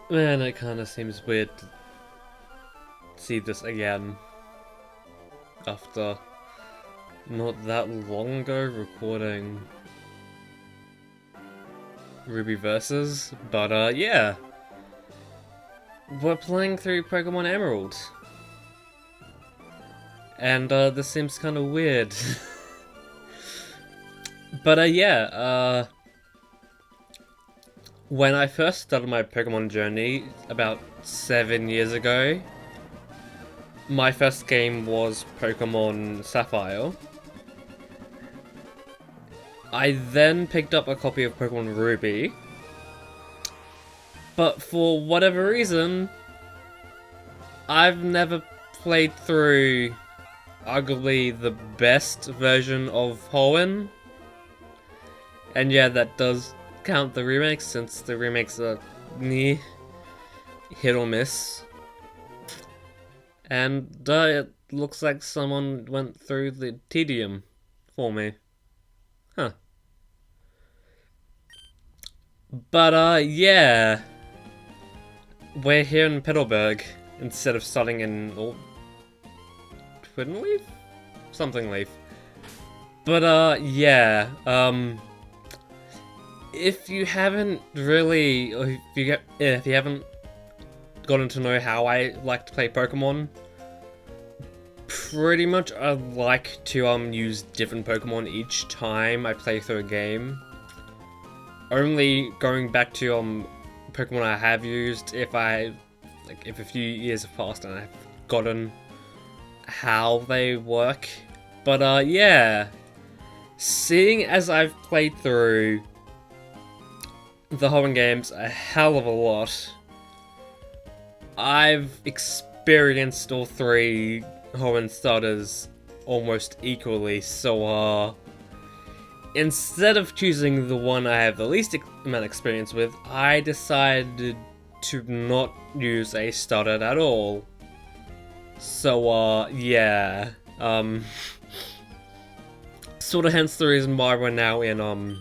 Man, it kinda seems weird to see this again after not that long ago recording Ruby Versus, but yeah. We're playing through Pokemon Emerald. And this seems kinda weird. But yeah, when I first started my Pokemon journey about 7 years ago, my first game was Pokemon Sapphire. I then picked up a copy of Pokemon Ruby, but for whatever reason, I've never played through arguably the best version of Hoenn. And yeah, that does count the remakes, since the remakes are hit or miss. And it looks like someone went through the tedium for me. Huh. But yeah. We're here in Petalburg instead of starting in Twin Leaf? Something Leaf. But yeah. If you haven't really, or if you haven't gotten to know how I like to play Pokemon, pretty much I like to use different Pokemon each time I play through a game. Only going back to Pokemon I have used if a few years have passed and I've gotten how they work. But yeah, seeing as I've played through the Hoenn games a hell of a lot, I've experienced all three Hoenn starters almost equally, so instead of choosing the one I have the least amount of experience with, I decided to not use a starter at all. So yeah, sort of hence the reason why we're now in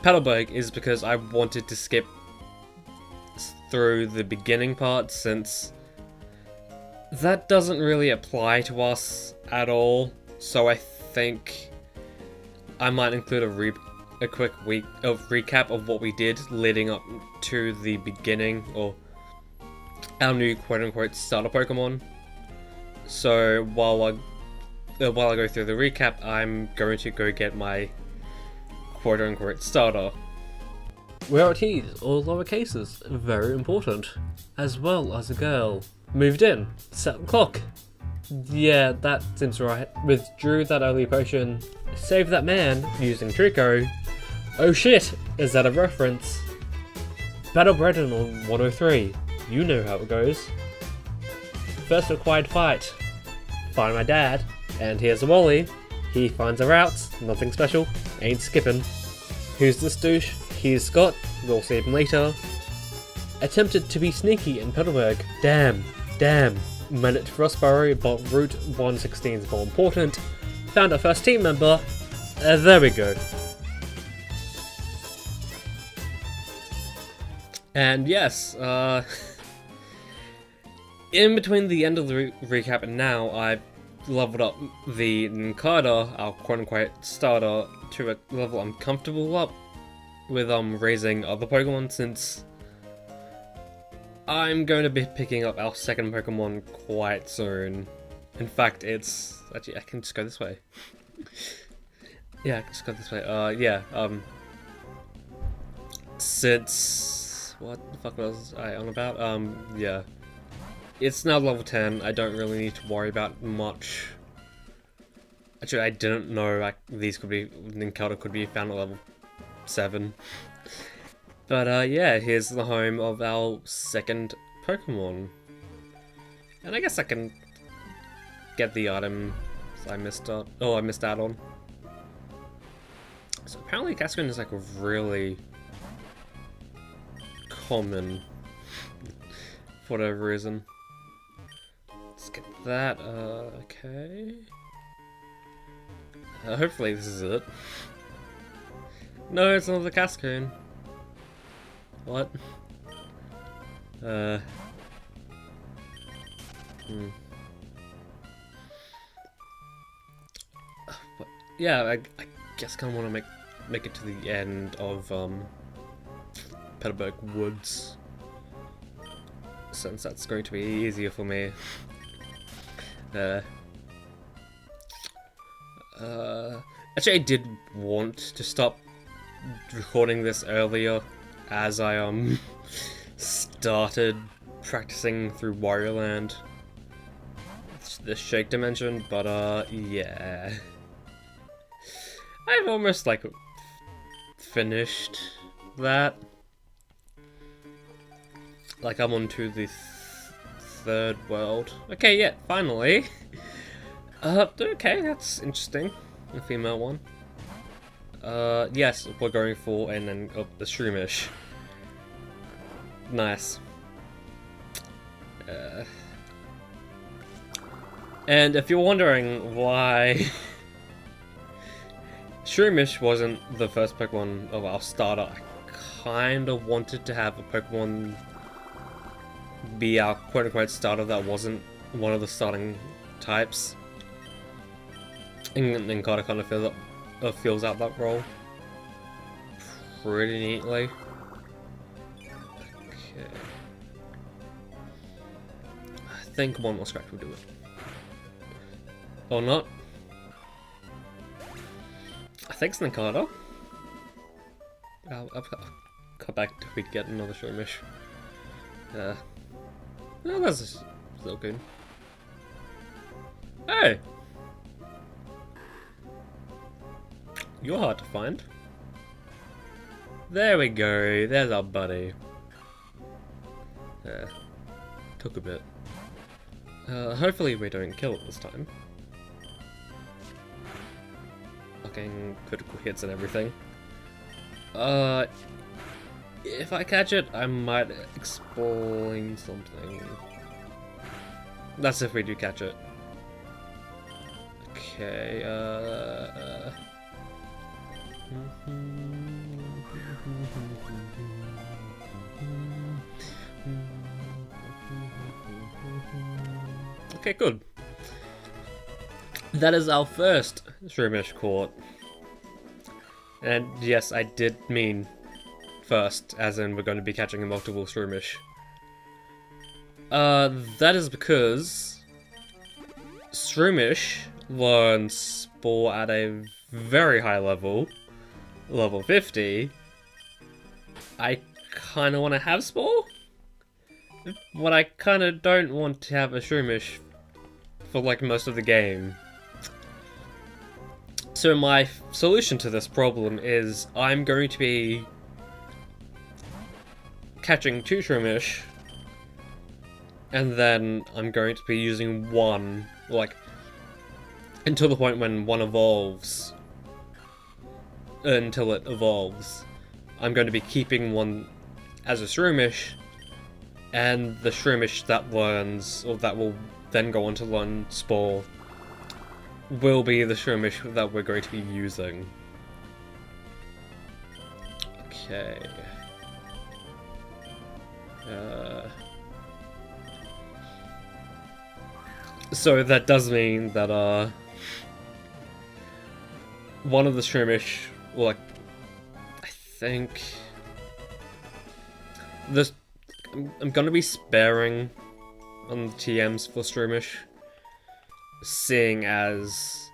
Petalburg is because I wanted to skip through the beginning part, since that doesn't really apply to us at all. So I think I might include a quick recap of what we did leading up to the beginning, or our new quote-unquote starter Pokemon. So while I go through the recap, I'm going to go get my quote-unquote starter. Rarities, all lower cases, very important. As well as a girl. Moved in, set the clock. Yeah, that seems right. Withdrew that early potion. Saved that man using Trico. Oh shit, is that a reference? Battle Bredon on 103. You know how it goes. First required fight. Find my dad. And here's a Wally. He finds a route. Nothing special. Ain't skipping. Who's this douche? He's Scott. We'll save him later. Attempted to be sneaky in Petalburg. Damn. Made it to Frostburrow, but Route 116 is more important. Found our first team member. There we go. And yes, in between the end of the recap and now, I've leveled up the Nincada, our quote-unquote starter, to a level I'm comfortable up with raising other Pokemon, since I'm going to be picking up our second Pokemon quite soon. In fact, it's actually, I can just go this way. Yeah, I can just go this way. Yeah, since what the fuck was I on about? Yeah. It's now level 10, I don't really need to worry about much. Actually, I didn't know these could be, Nincada could be found at level 7. But yeah, here's the home of our second Pokemon. And I guess I can get the item I missed out. Oh, I missed out on. So apparently Cascoon is really common for whatever reason. Let's get that, okay. Hopefully this is it. No, it's not the Cascoon. What? But yeah, I guess kind of want to make it to the end of Petalburg Woods, since that's going to be easier for me. Actually, I did want to stop recording this earlier, as I started practicing through Wario Land, the Shake Dimension, but yeah, I've almost like finished that. Like I'm on to the third world. Okay, yeah, finally. Okay, that's interesting. The female one. Yes, we're going for and then the Shroomish. Nice. And if you're wondering why Shroomish wasn't the first Pokemon of our starter, I kind of wanted to have a Pokemon be our quote-unquote starter that wasn't one of the starting types. And kind of fills out that role pretty neatly. Okay. I think one more scratch will do it. Or not. I think Snakada. I'll come back till we get another Shroomish. No, that's still good. Hey! You're hard to find. There we go, there's our buddy. Took a bit. Hopefully we don't kill it this time. Fucking critical hits and everything. If I catch it, I might explain something. That's if we do catch it. Okay, okay, good. That is our first Shroomish caught. And yes, I did mean first, as in we're going to be catching a multiple Shroomish. That is because Shroomish learns Spore at a very high level, level 50. I kind of want to have Spore, but I kind of don't want to have a Shroomish for like most of the game. So my solution to this problem is I'm going to be catching 2 Shroomish, and then I'm going to be using one, like, until the point when one evolves. Until it evolves. I'm going to be keeping one as a Shroomish, and the Shroomish that learns, or that will then go on to learn Spore, will be the Shroomish that we're going to be using. Okay. So that does mean that, one of the Shroomish, like, I think this, I'm gonna be sparing on the TMs for Shroomish, seeing as,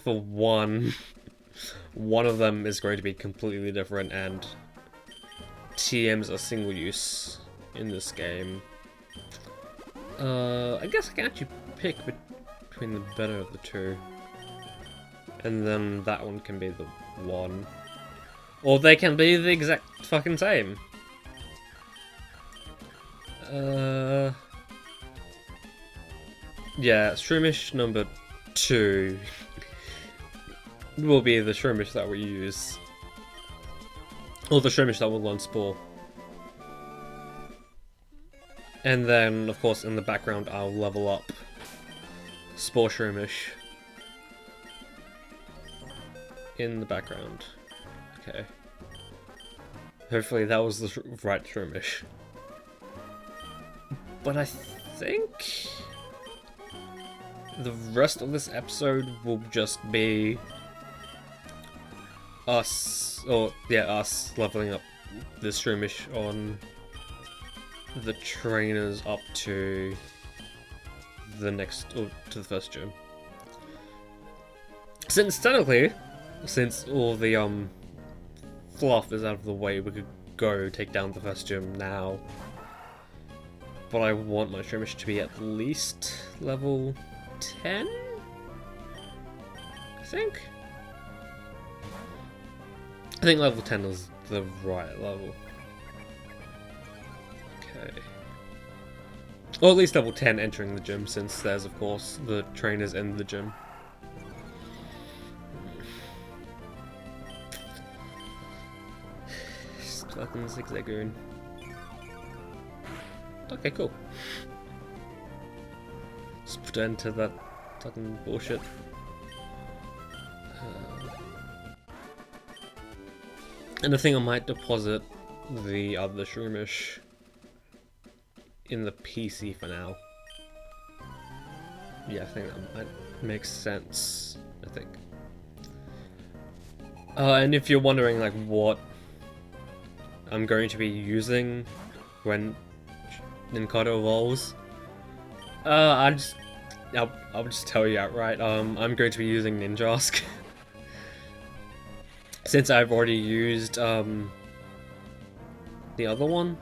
for one of them is going to be completely different, and TMs are single use in this game. I guess I can actually pick between the better of the two. And then that one can be the one. Or they can be the exact fucking same. Yeah, Shroomish number 2 will be the Shroomish that we use. Or the Shroomish that will learn Spore. And then, of course, in the background, I'll level up Spore Shroomish. In the background. Okay. Hopefully that was the right shroomish. But I think the rest of this episode will just be us, us leveling up the shroomish on the trainers up to the next, or to the first gym. Since technically, since all the fluff is out of the way, we could go take down the first gym now. But I want my shroomish to be at least level 10? I think level 10 is the right level. Okay. Or at least level 10 entering the gym, since there's of course the trainers in the gym. Fucking zigzagoon. Okay, cool. Just put an end to that fucking bullshit. And I think I might deposit the other shroomish in the PC for now. Yeah, I think that might make sense, I think. And if you're wondering like what I'm going to be using when Ninkado evolves, I'll just tell you outright, I'm going to be using Ninjask. Since I've already used the other one.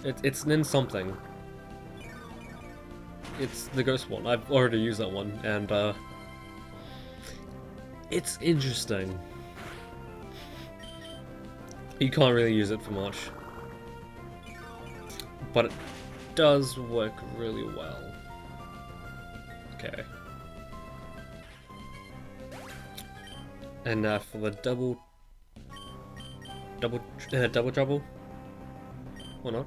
It's Nin something. It's the ghost one. I've already used that one, and it's interesting. You can't really use it for much, but it does work really well. Okay. And for the double trouble, or not?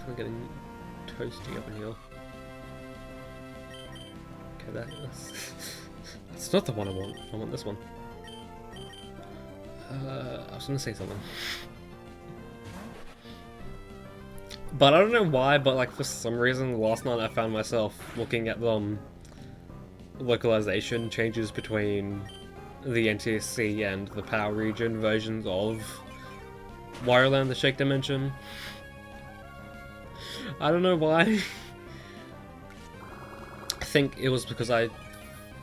I'm getting toasty up in here. Okay, that's not the one I want. I want this one. I was gonna say something. But I don't know why, but like for some reason last night I found myself looking at the localization changes between the NTSC and the Power Region versions of Wario Land: The Shake Dimension. I don't know why. I think it was because I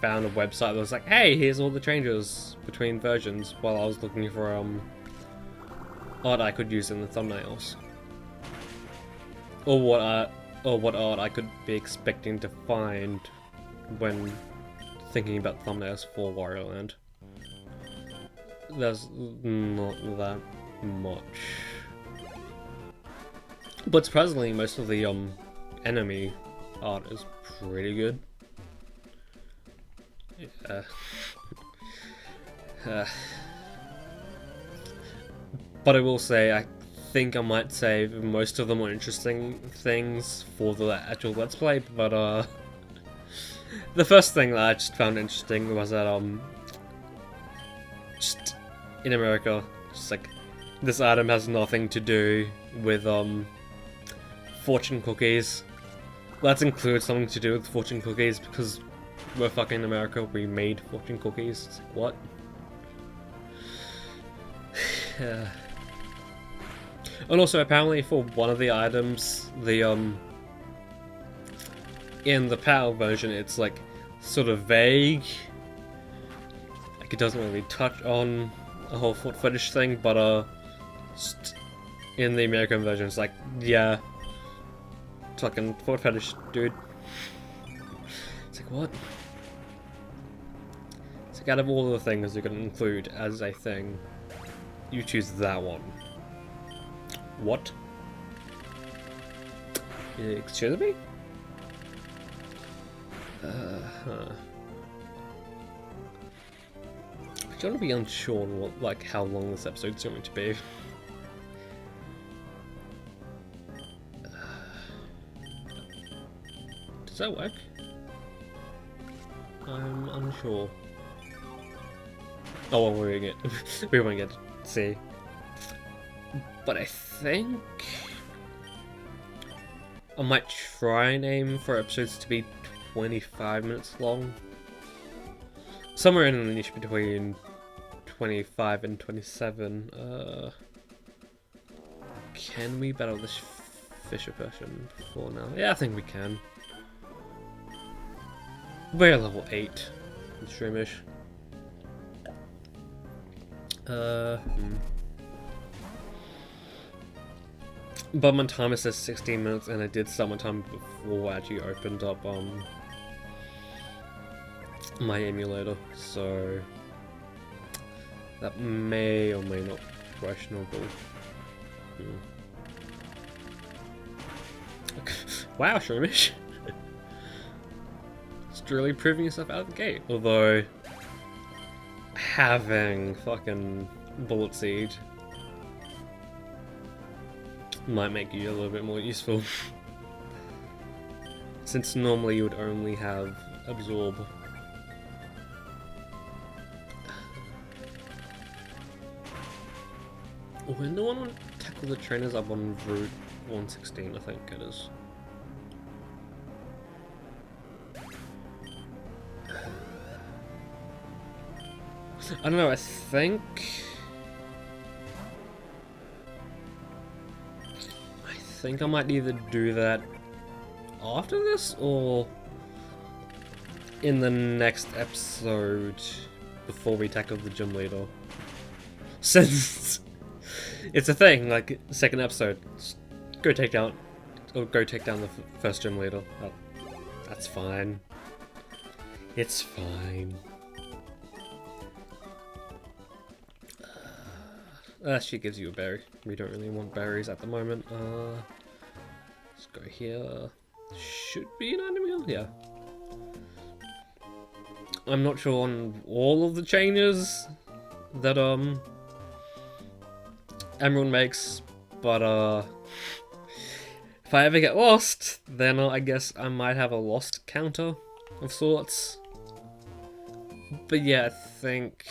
found a website that was like, hey, here's all the changes between versions, while I was looking for art I could use in the thumbnails. Or what art I could be expecting to find when thinking about thumbnails for Wario Land. There's not that much. But surprisingly, most of the enemy art is pretty good. But I will say, I think I might save most of the more interesting things for the actual Let's Play, but the first thing that I just found interesting was that just in America, just like, this item has nothing to do with fortune cookies. Let's include something to do with fortune cookies because we're fucking America, we made fortune cookies. It's like, what? And also apparently for one of the items, the in the PAL version it's like sort of vague. Like it doesn't really touch on a whole foot fetish thing, but just in the American version it's like, yeah, fucking foot fetish, dude. It's like, what? It's like, out of all the things you're gonna include as a thing, you choose that one. What? Excuse me? I'm gonna be unsure on what, like, how long this episode's going to be. Does that work? I'm unsure. Oh, well, we won't get to see. But I think I might try and aim for episodes to be 25 minutes long. Somewhere in the niche between 25 and 27. Can we battle this Fisher person for now? Yeah, I think we can. We're level 8 in Streamish. But my timer says 16 minutes, and I did start my time before I actually opened up my emulator, so that may or may not be questionable. Wow, Shroomish! It's really proving yourself out of the gate. Although having fucking Bullet Seed might make you a little bit more useful. Since normally you would only have Absorb. When do I want to tackle the trainers up on Route 116, I think it is. I don't know, I think I might either do that after this or in the next episode before we tackle the gym leader. Since it's a thing, like, second episode, go take down the first gym leader. That's fine. It's fine. She gives you a berry. We don't really want berries at the moment. Let's go here. Should be an item here? Yeah. I'm not sure on all of the changes that Emerald makes, but if I ever get lost, then I guess I might have a lost counter of sorts. But yeah, I think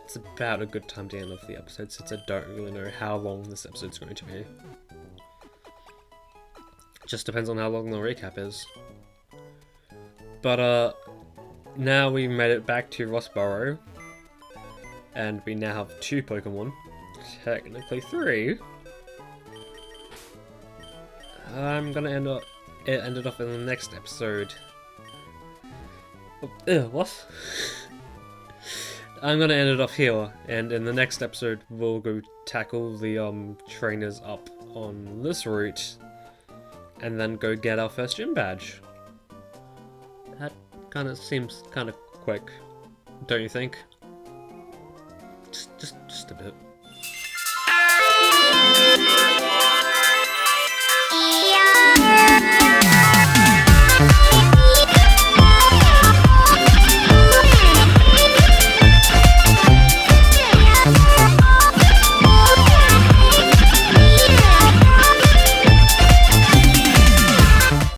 it's about a good time to end off the episode, since I don't really know how long this episode's going to be. Just depends on how long the recap is. But now we made it back to Rossborough, and we now have 2 Pokemon. Technically 3. I'm gonna end it off in the next episode. What? I'm gonna end it off here, and in the next episode we'll go tackle the trainers up on this route, and then go get our first gym badge. That kind of seems kind of quick, don't you think? Just a bit.